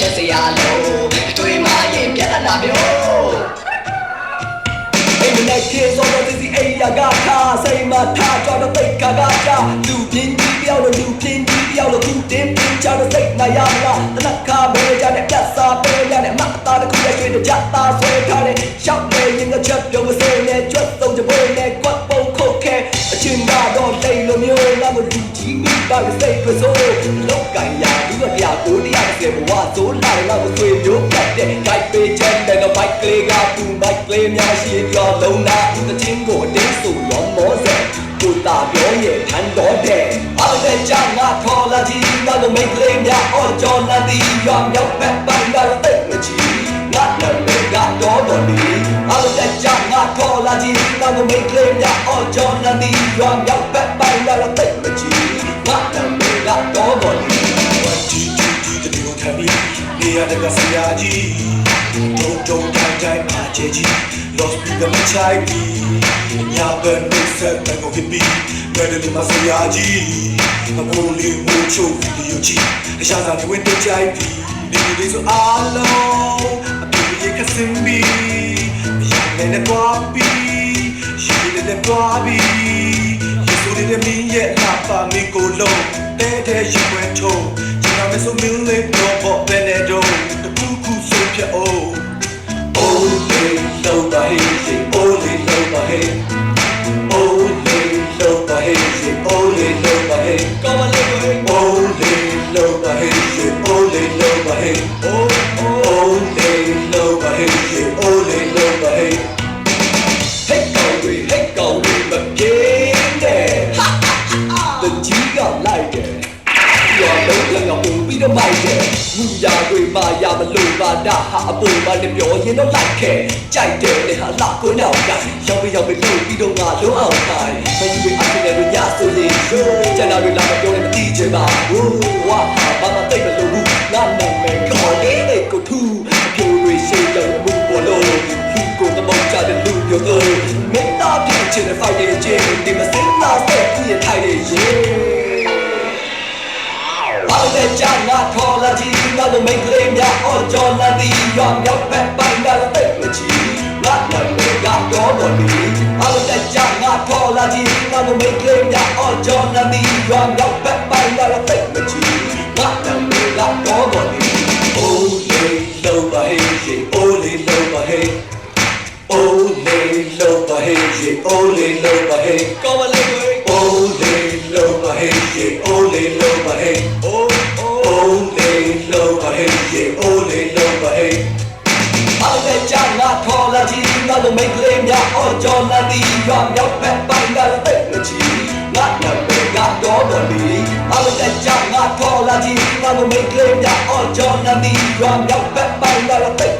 ရှက်စရာလို့တွေးမှရင်ပြဿနာမျိုးအိမ်နဲ့ခေစောတော့ဒီအိမ်ရကခါစိတ်မထားကြတော့တိတ်ကကကြလူပြင်းကြီးပြောင်းလို့လူပြင်းကြီးပြောင်းလို့သူတင်းပြင်းကြတော့စိတ်မရလားတနခါပဲကြတဲ့ပြတ်စားပဲရတဲ့မအသားတစ်ခုရဲ့ရွှေတကြသားဆွဲထားတဲ့ရှောက်နေရင်ကချက်ပြုံးမစဲနဲ့ကြွတ်သုံးကြပွဲနဲ့ကွက်ပုံခုတ်ခဲအချင်းကတော့လိမ်လိုမျိုးငါ့ကိုလူကြီးမိပါလို့စိတ်ပြစိုးလောက်ကင်ရလူကတရားကိုတရားတဲ့ဘဝဆိုးလာတယ်ငါ့ကိုဆွေမျိုးပြတ်တဲ့ guide ပေးချင်တဲ့ bike ကလေးကသူ bike ကလေးများရှိပြောလုံးနာတချင်းကိုတင်းဆိုရောမောစဲကိုတာပြောရဲ့ထန်တော်တဲ့အားတဲ့ကြငါထော်လာကြီးငါတို့မိတ်ကလေးများအော်ကြော်လာသည်ရွာမြောက်ဘက်ပိုင်းကတော့တိတ်မချီငါနာမည်ကတော့တော်လီအားတဲ့ကြငါထော်လာကြီးငါတို့မိတ်ကလေးများအော်ကြော်လာသည်ရွာမြောက်ဘက်ပိုင်းကတော့တိတ်မချီငါနာမည်ကတော့တော်လီဝတ်ကြီးတတိယထပ်ပြီးနေရတဲ့ကဆရာကြီးတုံတိုင်းအားချေကြီး Lost people my chai nya ben no set na go hit me better than my sayaji I'm only mucho video ji the shots on the window chai ni so alone I be ka simbi ya ne papi she le papi you so de me ye la pa me go low te you went to you me so mille no bo benedo the cuckoo so pia oh Ole lo bahe, ole lo bahe, ole lo bahe, ole lo bahe. Come on, ole lo bahe, ole lo bahe, ole lo bahe, ole lo bahe. Hey go we again there. The chica like it. You're looking up to be the mic. လူရတွေမာရမလို့ပါတာဟာအပေါ်မှာလည်းပြောရင်တော့လိုက်ခဲ့ကြိုက်တယ်လေဟာလာကိုနောက်ကရောက်ပြီးလို့ပြီးတော့ငါလုံးအောင်တိုင်းမယူပြီးအပြင်တွေညဆိုရင်ကျန်တာတွေလာမပြောရင်မသိချင်ပါဘူးဝါဘာမှတိတ်မလို့ဘူးငါနာမည်ခေါ်လေးကိုထူအပြိုတွေရှိတော့ဘူးဘောလို့လူကိုတမောကြတဲ့လူမျိုးတို့မင်းသားပြည့်ချင်တဲ့ fight တွေချင်းဒီမစင်းလာတဲ့ပြည့်ထိုင်နေရင်အားတဲ့ကြငါထော်လာကြီးငါတို့မိတ်ကလေးများအော်ကြော်လာသည်ရွာမြောက်ဘက်ပိုင်းကတော့တိတ်မချီငါနာမည်ကတော့တော်လီအားတဲ့ကြငါထော်လာကြီးငါတို့မိတ်ကလေးများအော်ကြော်လာသည်ရွာမြောက်ဘက်ပိုင်းကတော့တိတ်မချီငါနာမည်ကတော့တော်လီအိုးလေးလောပါဟေးအိုးလေးလောပါဟေးအိုးလေးလောပါဟေးအိုးလေးလောပါဟေးကောမလေးကိုအိုးလေးလောပါဟေးအိုးလေးလောပါဟေးOle lo bahe, ole lo bahe. Alle jana thola ji, na lo make le mya o jona di, ya mya pet pai na lo tek le ji. Na na me ga do do li. Alle jana thola ji, na lo make le mya o jona di, ya mya pet pai na lo tek